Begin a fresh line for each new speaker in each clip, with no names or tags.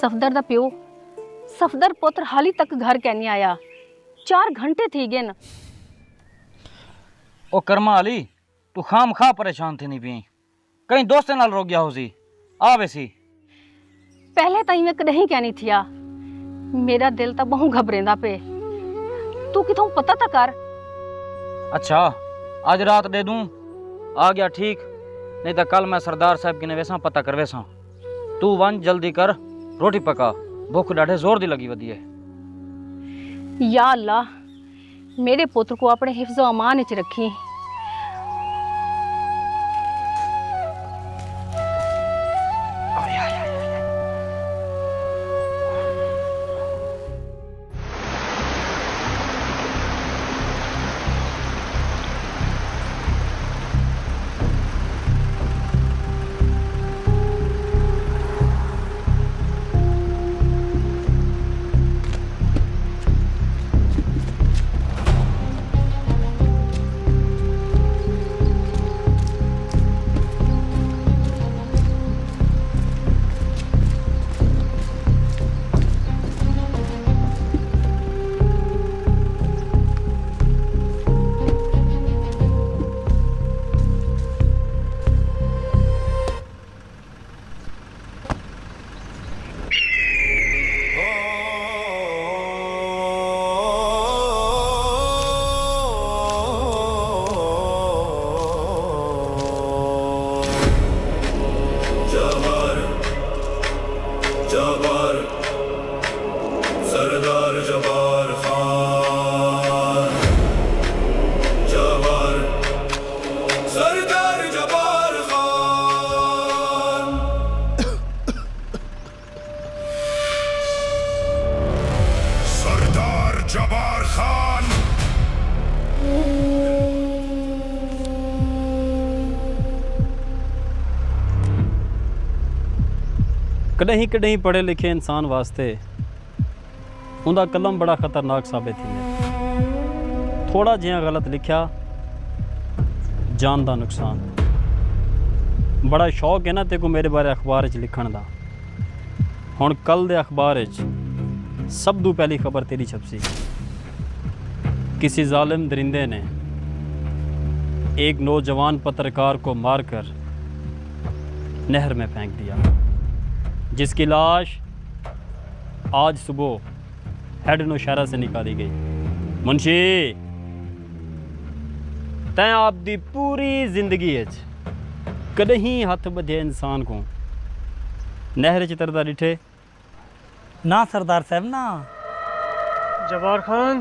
सफदर दा प्यो सफदर पुत्र हाली तक घर कैनी आया। 4 घंटे थी गए न।
ओ कर्मा अली तू खाम खा परेशान थी नहीं पी कहीं दोस्त नाल रो गया हो सी आ वैसी
पहले तो मैं कदे कहनी थिया मेरा दिल तो बहु घबरेंदा पे तू किथों पता तो कर।
अच्छा आज रात दे दूं आ गया ठीक नहीं तो कल मैं सरदार साहब की ने वैसा पता कर वैसा तू वन जल्दी कर रोटी पका भूख डाढ़े जोर दी लगी वधी है।
या अल्लाह मेरे पुत्र को अपने हिफ्ज़ो अमान विच रखी।
कॾहिं कॾहिं पढ़े लिखे इंसान वास्ते उनका कलम बड़ा खतरनाक साबित थींदे। थोड़ा जिहा गलत लिखा जान का नुकसान। बड़ा शौक है ना तेको मेरे बारे अखबार च लिखण दा। हुण कल दे अखबार च सब तो पहली खबर तेरी छपसी। किसी जालिम दरिंदे ने एक नौजवान पत्रकार को मारकर नहर में फेंक दिया, जिसकी लाश आज सुबह हेड नौशहरा से निकाली गई। मुंशी तैं आपकी पूरी जिंदगी कदहीं हथ बधे इंसान को नहर च तरदा डिठे?
ना सरदार साहब ना।
जबार खान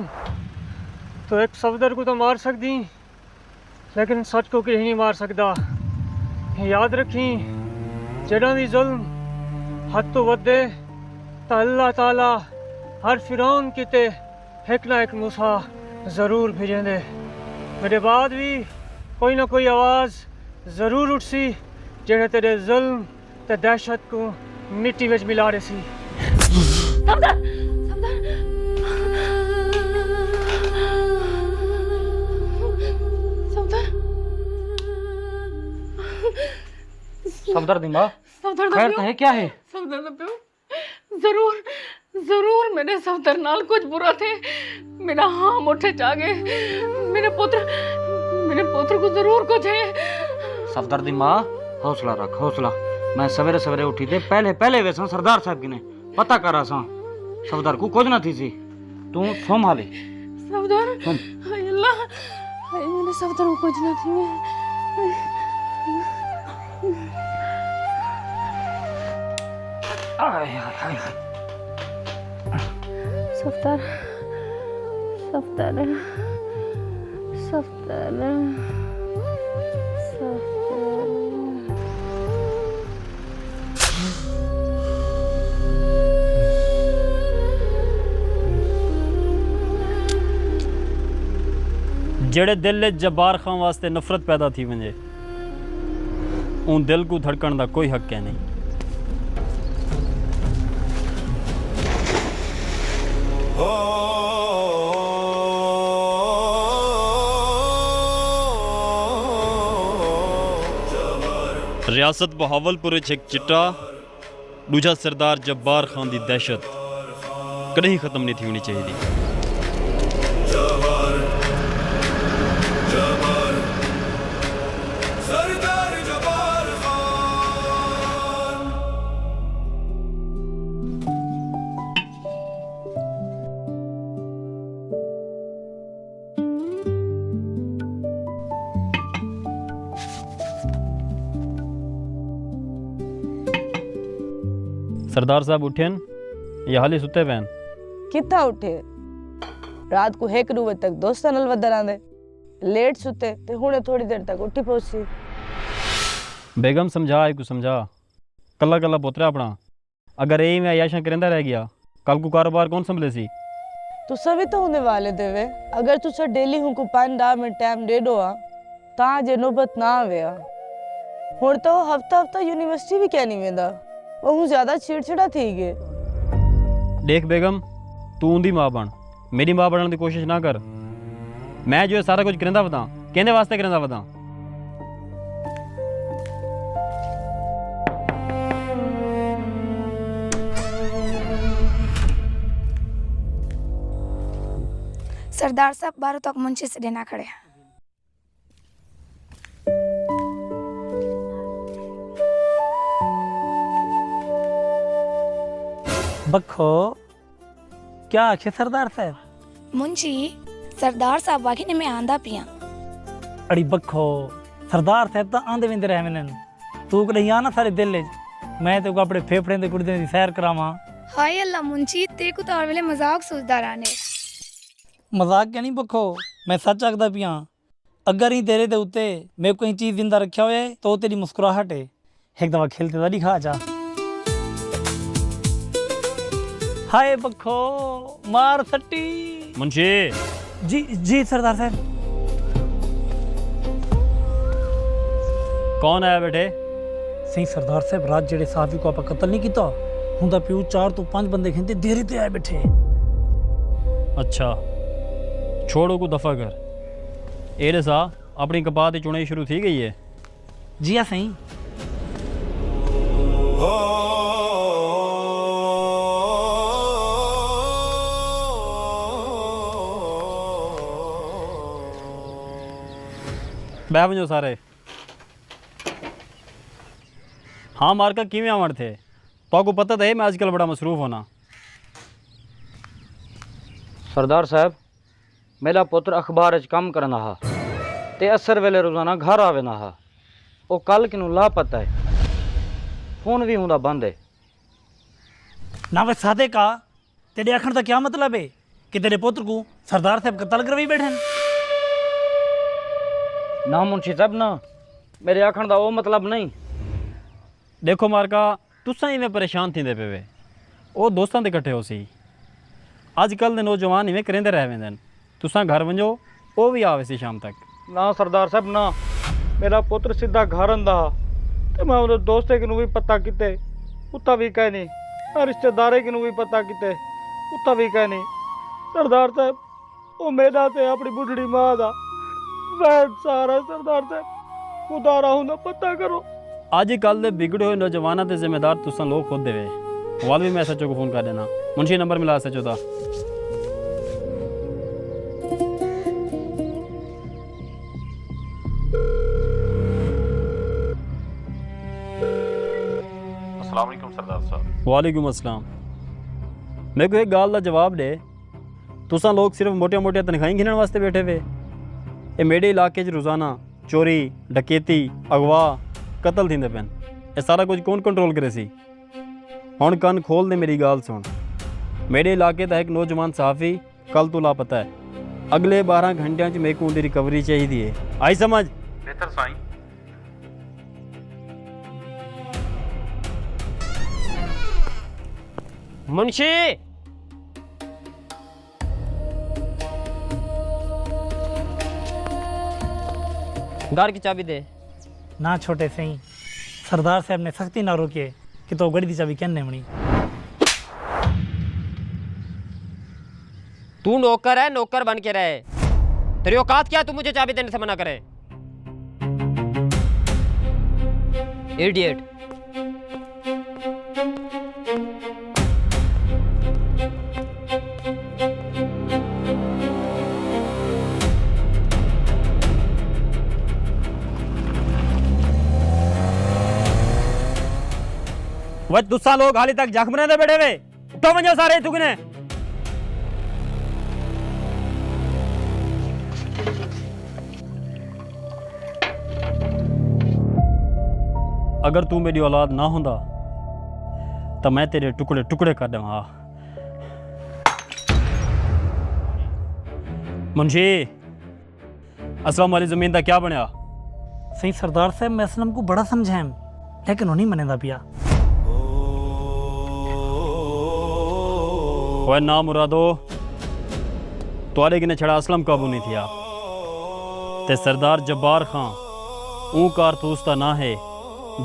तो एक सफदर को तो मार सकती लेकिन सच को कहीं नहीं मार सकता। याद रखी जड़ा भी जुल्म हद तो वधे तो अल्लाह ताला हर फिरौन किते एक ना एक मूसा जरूर भेजेंदे। मेरे बाद भी कोई ना कोई आवाज़ जरूर उठसी जेड़े तेरे जुल्म ते दहशत को मिट्टी विच मिला रही सी।
सफदर सफदर
सफदर दिमा खैर तो है क्या है?
सफदर दा प्यो जरूर जरूर मेरे सफदर नाल कुछ बुरा थे। मेरा हाँ मुठे चा गए। मेरे पुत्र को जरूर कुछ है।
सफदर दी माँ हौसला रख हौसला। मैं सवेरे सवेरे उठी थे पहले वैसा सरदार साहब की ने पता करा सा सफदर को कुछ ना थी सी तू सोम हाले
सफदर। हाय अल्लाह हाय मेरे सफदर को कुछ ना थी। सफदर सफदर सफदर सफदर
जेड़े दिल जब्बार खां वास्ते नफरत पैदा थी वजे उन दिल को धड़कण का कोई हक है नहीं। रियासत बहावलपुर एक चिट्टा दूजा सरदार जब्बार खान की दहशत कभी ख़त्म नहीं थी होनी चाहिए। सरदार साहब उठेन या हाली सुते पैन?
कितना उठे? रात को 1 बजे तक दोस्तां नाल वधर आंदे, लेट सुते ते हुणे थोड़ी देर तक उठी पहुंची।
बेगम समझा आई को समझा, कला कला पुत्र अपना, अगर यही में अयाशा करेंदा रह गया कल को कारोबार कौन संभले सी?
तुसा भी तो होने वाले देवे, अगर तुसा डेली हुनको 5-10 मिनट टाइम दे दो तां जे नौबत ना आवेया। हुण तो हफ्ता हफ्ता यूनिवर्सिटी भी क्या नहीं वेंदा, वो ज्यादा चिड़चिड़ा थी गए।
देख बेगम, तू उंदी मां बन, मेरी मां बनने की कोशिश ना कर। मैं जो सारा कुछ करेंदा वदा कहने वास्ते करेंदा वदा।
सरदार साहब 12 तक मुंशी से देना खड़े।
बखो क्या आखे सरदार साहब?
मुंशी सरदार साहब वाकई ने मैं आंदा पिया।
अड़ी बखो सरदार साहब तो आंदे विंदे रह मैंने, तू को नहीं आना सारे दिल मैं तो अपने फेफड़े दे गुर्दे दी सैर करावां।
हाय अल्लाह मुंशी ते को तो हर वेले मजाक सोचदा रहने।
मजाक क्या नहीं बखो, मैं सच आखदा पिया। अगर ही तेरे दे उत्ते मैं कोई चीज जिंदा रखा होए तो तेरी मुस्कुराहट है एक दफा खेलते तो दिखा जा। हाय बखो मार सट्टी।
मुंशी
जी सरदार साहब।
कौन आया बेटे?
सही सरदार साहब, रात जेड़े साफी को आप कत्ल नहीं किया हुंदा पियो 4 तो 5 बंदे खेंते देरी ते आए बैठे।
अच्छा छोड़ो को दफा कर। एरे सा अपनी कपात की चुनाई शुरू थी गई है?
जी हाँ सही।
बह वजो सारे। हाँ मार्का किवें आवण थे? तो को पता तो है मैं आजकल बड़ा मसरूफ होना।
सरदार साहब, मेरा पुत्र अखबार च काम करना हा ते असर वेले रोजाना घर आवे ना हा। वो कल किनू लापता है, फोन भी हुंदा बंद है।
ना वे सादे का तेरे आखण का क्या मतलब है कि तेरे पुत्र को सरदार साहब कत्ल करवाई बैठे?
ना मुंशी साहब ना, मेरे आखण का वो मतलब नहीं।
देखो मार्का तुसा इवें परेशान थींदे पे वे, वो दोस्तां दे इकट्ठे हो सी। अजकल दे नौजवान इवें करेंदे रह वेंदे। तुसा घर वंजो वो भी आवे सी शाम तक।
ना सरदार साहब ना, मेरा पुत्र सीधा घर आंदा ते मैं उहदे दोस्ते किनू भी पता किते उत्ता भी कह नहीं, और रिश्तेदारे किनू भी पता किते उत्ता भी कह नहीं। सरदार साहब वो मेरा ते अपनी बुढ़ड़ी मां दा वैद सारा। सरदार साहब खुदा राहू ना पता करो।
अजकल दे बिगड़े हुए नौजवानों के जिम्मेदार तुसा लोग खुद देवे। वाल भी मैं सचो को फोन कर देना। मुंशी नंबर मिला सचो दा।
अस्सलाम वालेकुम सरदार साहब।
वालेकुम अस्सलाम। मेरे को एक गाल का जवाब दे, तुसा लोग सिर्फ मोटिया मोटिया तनखाही गिनने वास्ते बैठे वे? ये मेरे इलाके रोज़ाना चोरी डकैती अगवा कतल थींदे पैन, ये सारा कुछ कौन कंट्रोल करे सी? हुण कन खोल दे मेरी गाल सुन। मेरे इलाके का एक नौजवान सहाफ़ी कल तो लापता है। अगले 12 घंटिया मेरे को उनकी रिकवरी चाहिए। आई समझ?
बेहतर साईं।
मुंशी घर की चाबी दे।
ना छोटे सही, सरदार साहब ने सख्ती ना रोके कि तो गड़ी दी चाबी कहने मनी।
तू नौकर है, नौकर बन के रहे। तेरी औकात क्या है तू मुझे चाबी देने से मना करे? इडियट।
वह तुसा लोग हाली तक जख्म दे बैठे वे उठो वंजो सारे तुगने अगर तू मेरी औलाद ना होंदा तो मैं तेरे टुकड़े टुकड़े कर देवा। मुंशी असलम वाली जमीन का क्या बनया?
सही सरदार साहब मैं असलम को बड़ा समझाएं लेकिन उन्हीं मनेदा पिया।
वह ना मुरादो तुआरे किने छड़ा असलम काबू नहीं थिया ते सरदार जब्बार खां ऊ कारतूस ता ना है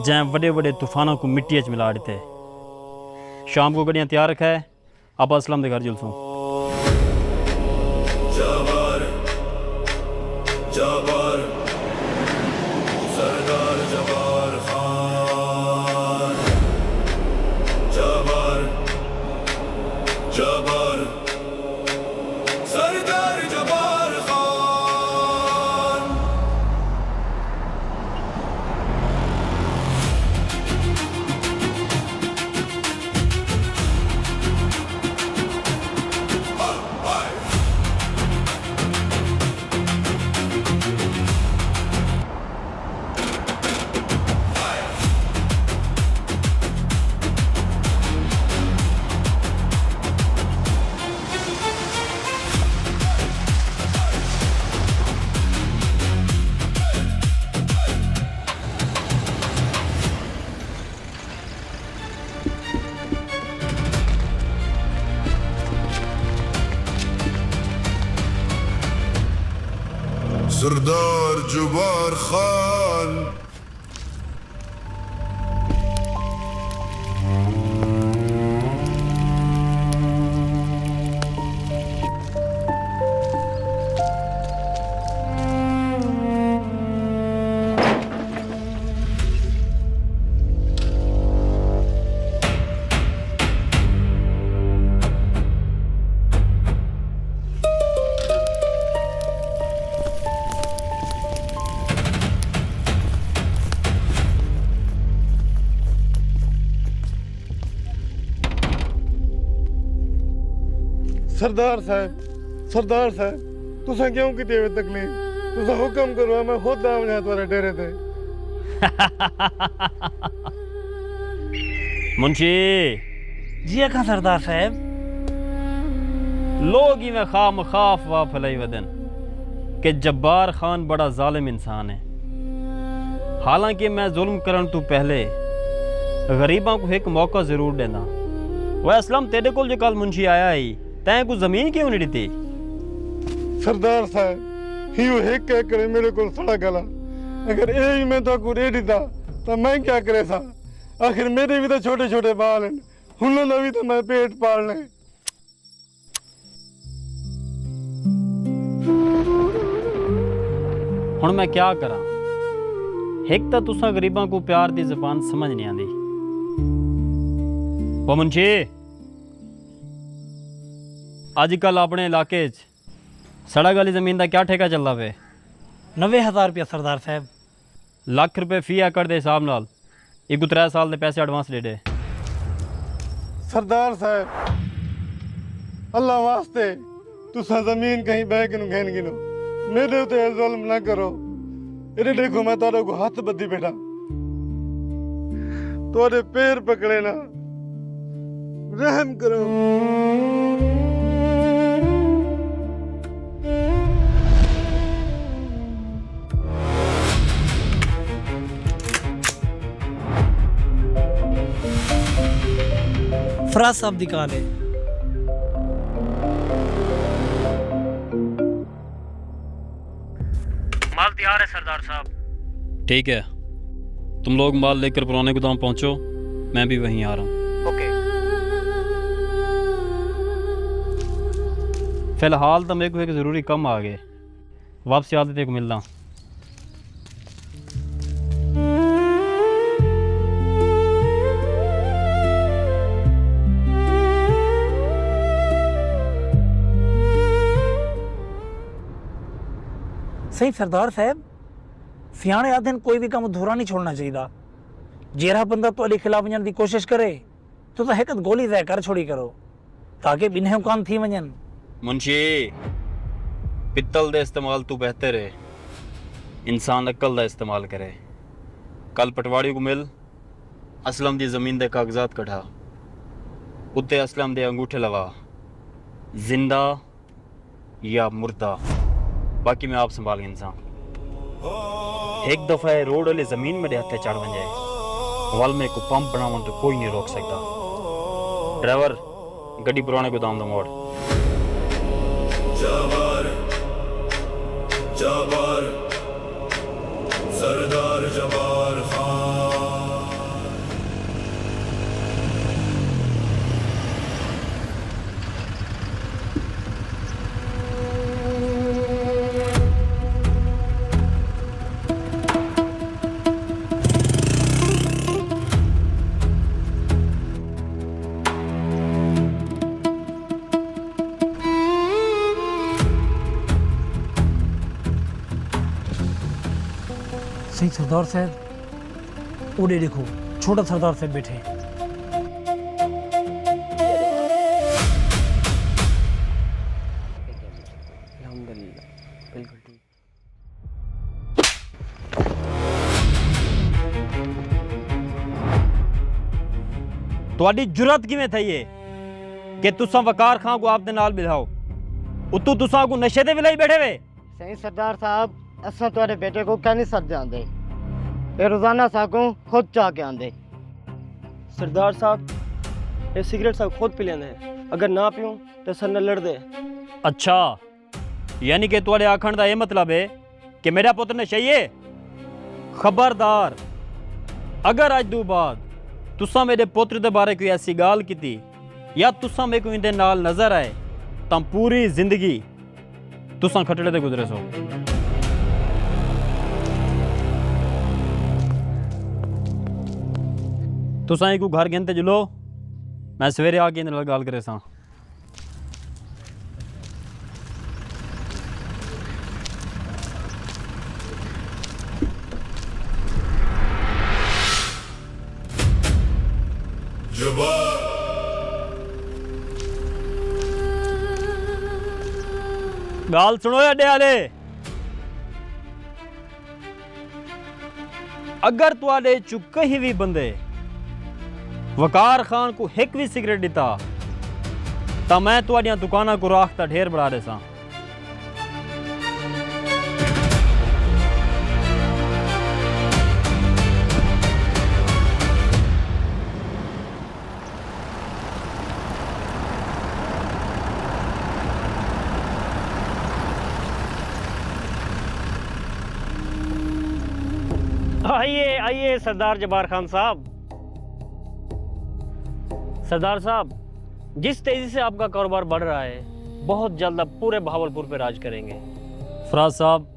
जै बड़े बड़े तूफानों को मिट्टी च मिला देते। शाम को गड्डियां तैयार रखा है आप असलम के घर जुलसूं।
जबर जबर सरदार जब्बार खान जबर जबर सरदार जब्बार खान। सरदार जब्बार खान
सरदार साहब तुसा क्यों की तकलीफ तुसा हुक्म करो मैं खुद आऊंगा तुम्हारे डेरे पे।
मुंशी
जी अखा सरदार साहब
लोग ही में खाम खाफ वा फलाई वदन कि जब्बार खान बड़ा जालिम इंसान है। हालांकि मैं जुल्म करन तू पहले गरीबों को एक मौका जरूर देना। वह असलम तेरे को जो कल मुंशी आया ही तैं को जमीन क्यों नहीं दी?
सरदार साहब हियो एक करे मेरे को सड़ा गला अगर यही मैं तो को दे दीता तो मैं क्या करे सा। आखिर मेरे भी तो छोटे छोटे बाल हैं हुन भी तो मैं पेट पालने।
हुन मैं क्या करा? एक तो तुसा गरीबां को प्यार दी जबान समझ नहीं आती। वो मुंशी आजकल अपने इलाके सड़क वाली जमीन का क्या ठेका चल रहा है?
90,000 रुपया सरदार साहब।
लाख रुपए फी एकड़ के हिसाब नाल एक 3 साल के पैसे एडवांस दे दे।
सरदार साहब अल्लाह वास्ते तुसा जमीन कहीं बह के घेन गिनो मेरे उते जुल्म ना करो। इधर देखो मैं तारे को हाथ बद्दी बैठा तोरे पैर पकड़े ना रहम करो।
फराज साहब दी कॉल है।
माल तैयार है सरदार साहब। ठीक है तुम लोग माल लेकर पुराने गोदाम पहुंचो मैं भी वहीं आ रहा हूँ।
ओके।
फिलहाल तो मेरे को एक ज़रूरी काम आ गए वापसी आते तेरे को मिलना।
सही सरदार साहब सियाने आदि कोई भी काम अधूरा नहीं छोड़ना चाहिए। जेरा बंदा ਤੁਹਾਡੇ ਖਿਲਾਫ ਵञण ਦੀ कोशिश करे तो हिक गोली तय कर छोड़ी करो ताकि बिन्हें कान थी वञन।
मुंशी पित्तल दे इस्तेमाल तू बेहतर है, इंसान अक्ल दा इस्तेमाल करे। कल पटवाड़ी को मिल असलम दी जमीन दे कागजात कढ़ा, उत्ते असलम दे अंगूठे लगा, जिंदा या मुर्दा, बाकी मैं आप संभाल इंसान। एक दफा रोड वाले जमीन में हथे चढ़ वजे वल में को पंप बनावन तो कोई नहीं रोक सकता। ड्राइवर गड्डी पुराने गोदाम दा मोड़।
जवार जवार सरदार जवार खान।
सही सरदार साहब, उड़े देखो छोटा सरदार साहब बैठे हैं।
ਤੁਹਾਡੀ ਜੁਰਤ ਕਿਵੇਂ ਥਈ ਏ ਕਿ ਤੁਸੀਂ ਵਕਾਰ ਖਾਂ को आपदे नाल बिठाओ, उतू तुसां को नशे ते विलाई बैठे वे।
सही सरदार साहब, असा तुम्हारे बेटे को कह नहीं सकते आंदे, ये रोजाना साकू खुद चाह के आंदे। सरदार साहब, ये सिगरेट साहब खुद पी लेंदे, अगर ना पीऊं तो सर न लड़ दे।
अच्छा, यानी कि तुम्हारे आखण दा ये मतलब है कि मेरा पुत्र नशई है। खबरदार, अगर अज दो बाद तुसा मेरे पुत्र दे बारे कोई ऐसी गाल की या तुसा मेरे को इंदे नाल नजर आए तो पूरी जिंदगी तुसा खटड़े ते गुजरे सो। तुसा एक घर गिनते जुलो, मैं सवेरे आके इंदे नाल गाल करे सा। गाल सुनो अड्डे वाले, अगर तुआडे चु कहीं भी बंदे वकार खान को एक भी सिगरेट दिता तो मैं तुआडियां दुकाना को राख दा ढेर बढ़ा देसा।
आइए आइए सरदार जबार खान साहब। सरदार साहब, जिस तेजी से आपका कारोबार बढ़ रहा है, बहुत जल्द आप पूरे बहावलपुर पे राज करेंगे।
फराज साहब,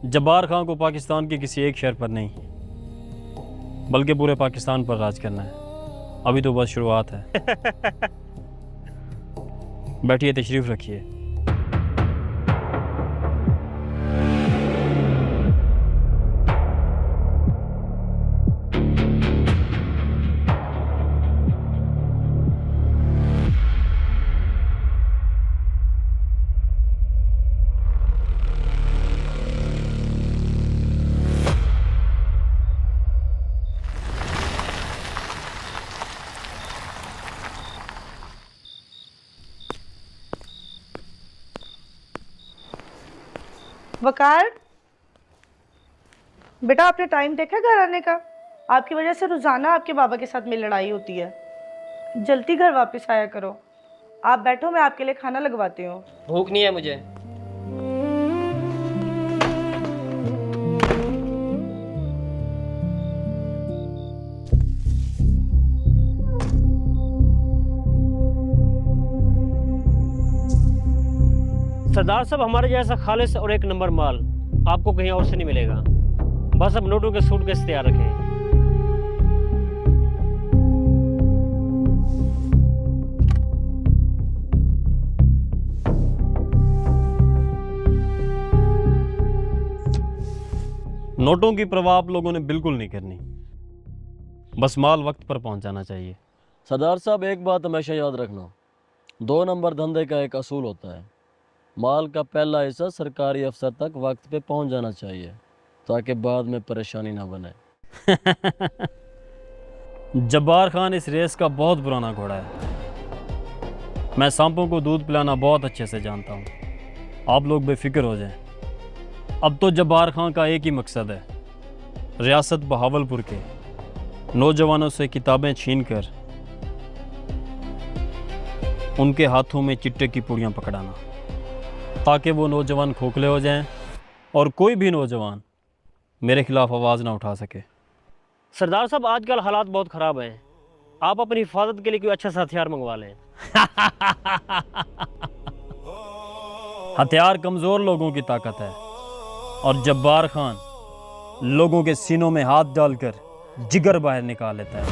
जब्बार खान को पाकिस्तान के किसी एक शहर पर नहीं बल्कि पूरे पाकिस्तान पर राज करना है। अभी तो बस शुरुआत है। बैठिए, तशरीफ रखिए।
वकार, बेटा आपने टाइम देखा घर आने का? आपकी वजह से रोजाना आपके बाबा के साथ मेरी लड़ाई होती है। जल्दी घर वापस आया करो। आप बैठो, मैं आपके लिए खाना लगवाती हूँ।
भूख नहीं है मुझे।
सरदार साहब, हमारे जैसा खालिस और एक नंबर माल आपको कहीं और से नहीं मिलेगा। बस अब नोटों के सूटकेस तैयार रखें।
नोटों की परवाह आप लोगों ने बिल्कुल नहीं करनी। बस माल वक्त पर पहुंच जाना चाहिए।
सरदार साहब एक बात हमेशा याद रखना, 2 नंबर धंधे का एक असूल होता है, माल का पहला हिस्सा सरकारी अफसर तक वक्त पे पहुंच जाना चाहिए ताकि बाद में परेशानी ना बने।
जब्बार खान इस रेस का बहुत पुराना घोड़ा है। मैं सांपों को दूध पिलाना बहुत अच्छे से जानता हूँ। आप लोग बेफिक्र हो जाएं। अब तो जब्बार खान का एक ही मकसद है, रियासत बहावलपुर के नौजवानों से किताबें छीनकर उनके हाथों में चिट्टे की पुड़ियाँ पकड़ाना, ताकि वो नौजवान खोखले हो जाएं और कोई भी नौजवान मेरे खिलाफ आवाज़ ना उठा सके।
सरदार साहब आजकल हालात बहुत ख़राब हैं, आप अपनी हिफाजत के लिए कोई अच्छा सा हथियार मंगवा लें।
हथियार कमज़ोर लोगों की ताकत है और जब्बार खान लोगों के सीनों में हाथ डालकर जिगर बाहर निकाल लेता है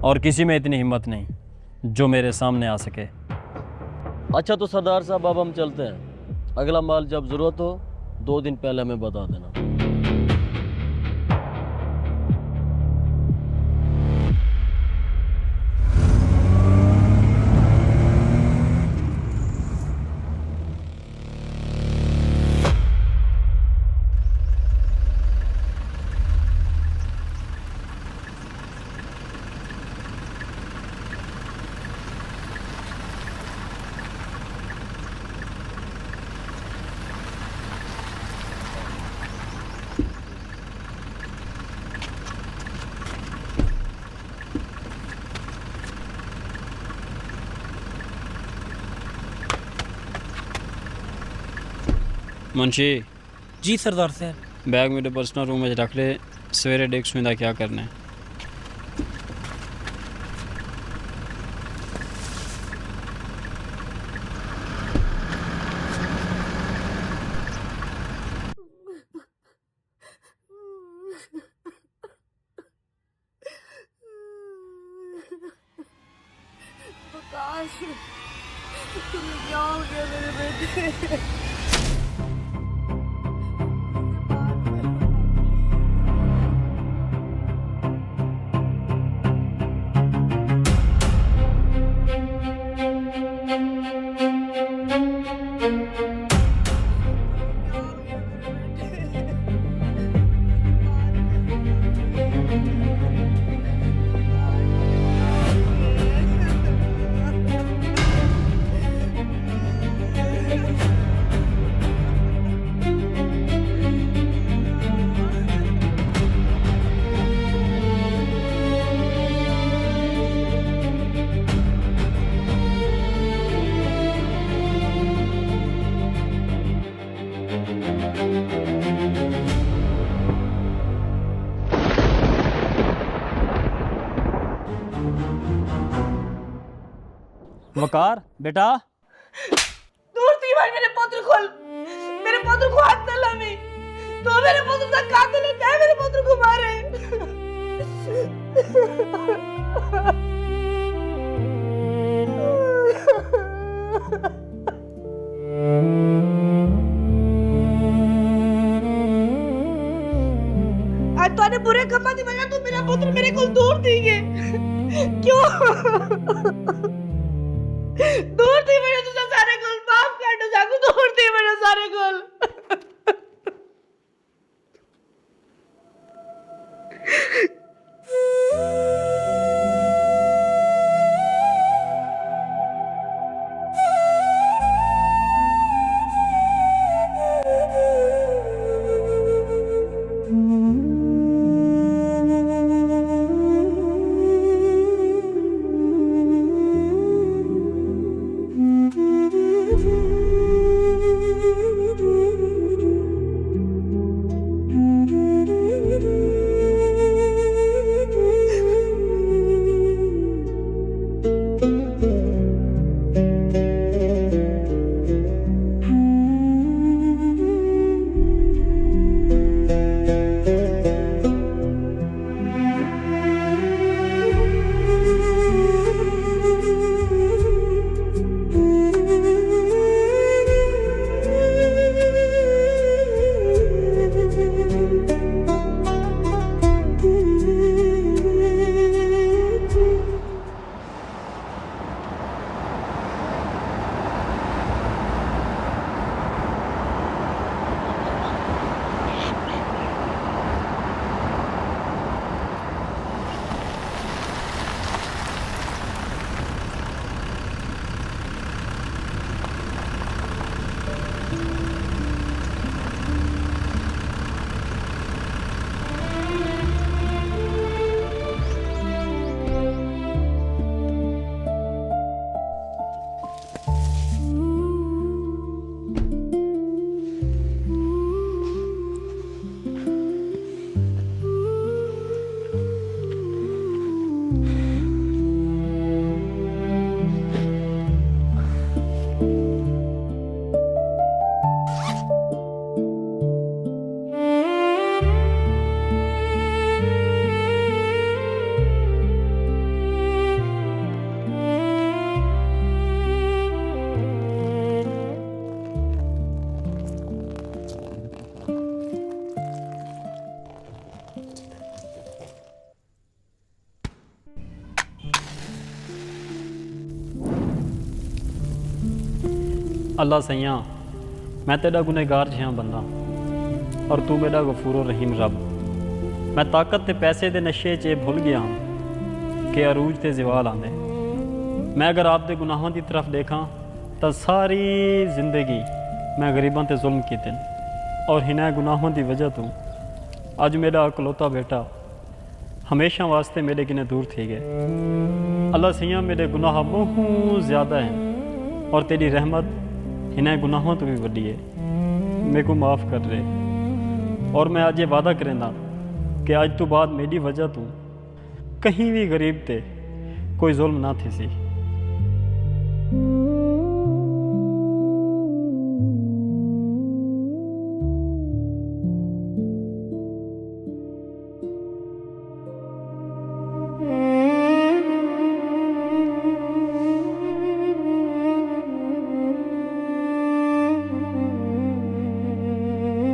और किसी में इतनी हिम्मत नहीं जो मेरे सामने आ सके।
अच्छा तो सरदार साहब अब हम चलते हैं, अगला माल जब ज़रूरत हो 2 दिन पहले हमें बता देना।
मुंशी
जी सरदार साहब।
बैग मेरे पर्सनल रूम में रख ले, सवेरे डेस्क में क्या करना है।
तुम्हें क्या हो गया मेरे बेटे?
वकार बेटा,
दूर थी भाई मेरे पुत्र को हाथ न लावी। तो मेरे पुत्र का कातिल है, क्या मेरे पुत्र को मारे? आज तूने बुरे कमा दी वजह तू मेरा पुत्र मेरे को दूर थी गए। क्यों? दूर थी मेरे तुझे सारे गुल माफ कर दो, जागू दूर थी मेरे सारे गुल।
अल्लाह सैयां मैं तेरा गुनहगार जिहा बंदा और तू मेरा गफूर रहीम रब। मैं ताकत ते पैसे दे नशे च भुल गया कि अरूज ते ज़वाल आंदे। मैं अगर आप दे गुनाहों की तरफ देखा तो सारी जिंदगी मैं गरीबों ते जुल्म कीते और हिना गुनाहों की वजह तो अज मेरा इकलौता बेटा हमेशा वास्ते मेरे किने दूर थी गए। अल्लाह सैयां मेरे गुनाह बहुत ज़्यादा हैं और तेरी रहमत इन्हें गुनाहों तो भी वड्डी है। मेरे को माफ़ कर रहे और मैं आज ये वादा करेंदा कि आज तो बाद मेरी वजह तो कहीं भी गरीब ते कोई जुल्म ना थी सी।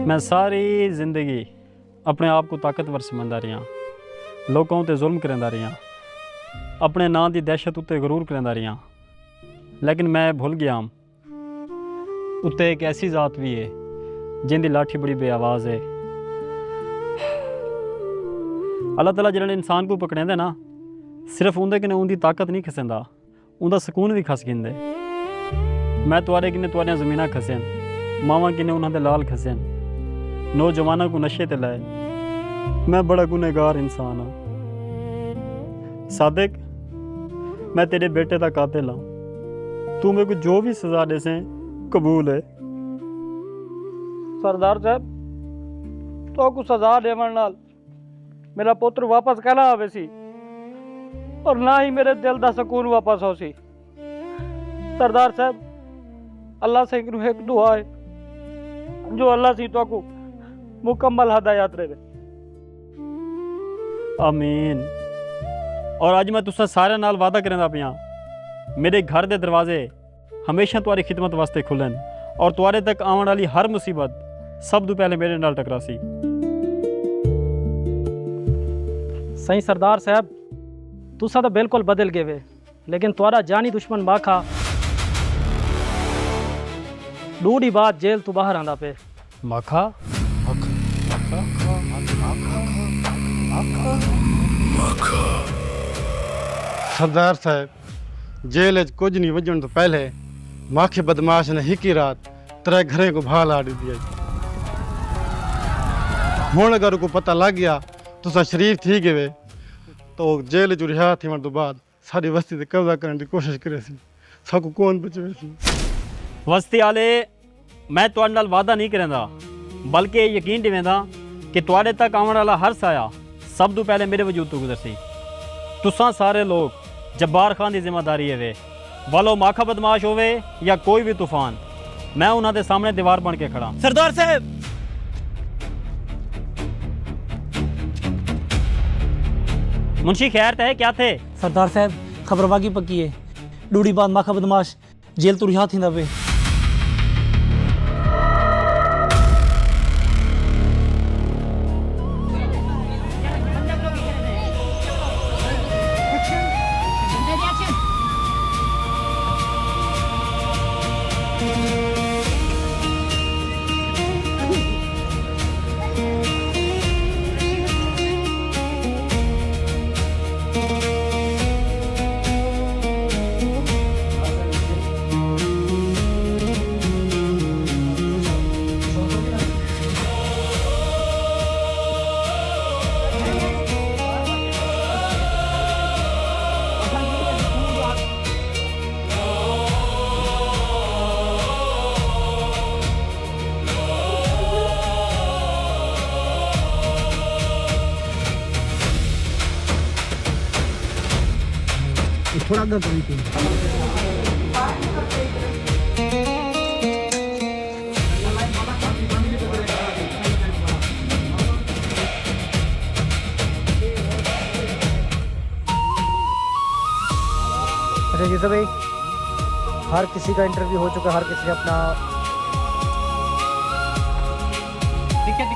मैं सारी ज़िंदगी अपने आप को ताकतवर समझदा रहा, लोगों ते जुल्म करदा रहा, अपने नां दी दहशत उत्ते गरूर करदा रहा, लेकिन मैं भुल गया उत्ते एक ऐसी ज़ात भी है जिंदी लाठी बड़ी बेआवाज़ है। अल्लाह ताला जिहड़े इंसान को पकड़ेंदे ना सिर्फ उंदे कन्नै उंदी ताकत नहीं खसेंदा, उंदा सुकून भी खस गिंदे। मैं तुआरे किन्ने तुआरियां ज़मीनां खसेन, मावां किन्ने उन्हां दे लाल खसेन, नौजवानों को नशे ते लाए। मैं बड़ा गुनहगार इंसान हाँ सादिक, मैं तेरे बेटे का कातिल हाँ। तू मेरे को जो भी सजा दे से कबूल है।
सरदार साहब तो को सजा देवन नाल मेरा पुत्र वापस कहना आवे सी और ना ही मेरे दिल दा सुकून वापस हो सी। सरदार साहब अल्लाह से एक दुआ है जो अल्लाह सी तो को मुकम्मल हदायत रहे।
आमीन। और आज मैं तुसा सारे नाल वादा करदा पिया मेरे घर दे दरवाजे हमेशा तुम्हारी खिदमत वास्ते खुलन और तुम्हारे तक आने वाली हर मुसीबत सब तो पहले मेरे नाल टकरासी।
सही सरदार साहब तुसा तो बिल्कुल बदल गए वे, लेकिन तुम्हारा जानी दुश्मन माखा दूरी बात जेल तो बाहर आंदा पे।
माखा
सरदार साहब जेल कुछ नहीं वजन तो पहले माखे बदमाश ने हिकी रात त्रै घरें को भाल आड़ी दिया। हुण अगर को पता लग गया तुसा शरीफ थी गए तो जेल जो रिहा थी तो बाद सारी बस्ती ते कब्जा करने की कोशिश करे सी, सबको कौन बचवे सी।
बस्ती आले मैं तुहाडे नाल वादा नहीं करदा बल्कि यकीन दिवेंदा कि तुहाडे तक आने वाला हर साया सब तो पहले मेरे वजूद तो गुजरसी। तुसां सारे लोग जब्बार खान की जिम्मेदारी है वे वालो माखा बदमाश होवे या कोई भी तूफान, मैं उन्हां दे सामने दीवार बन के खड़ा।
सरदार साहब
मुंशी खैर तय क्या थे?
सरदार साहब खबरवागी पक्की है, डूड़ी बाद माखा बदमाश जेल तो रिहा थींदा पे। थोड़ा आगे करी
अच्छा यूसुफ भाई, हर किसी का इंटरव्यू हो चुका, हर किसी ने अपना
ठीक है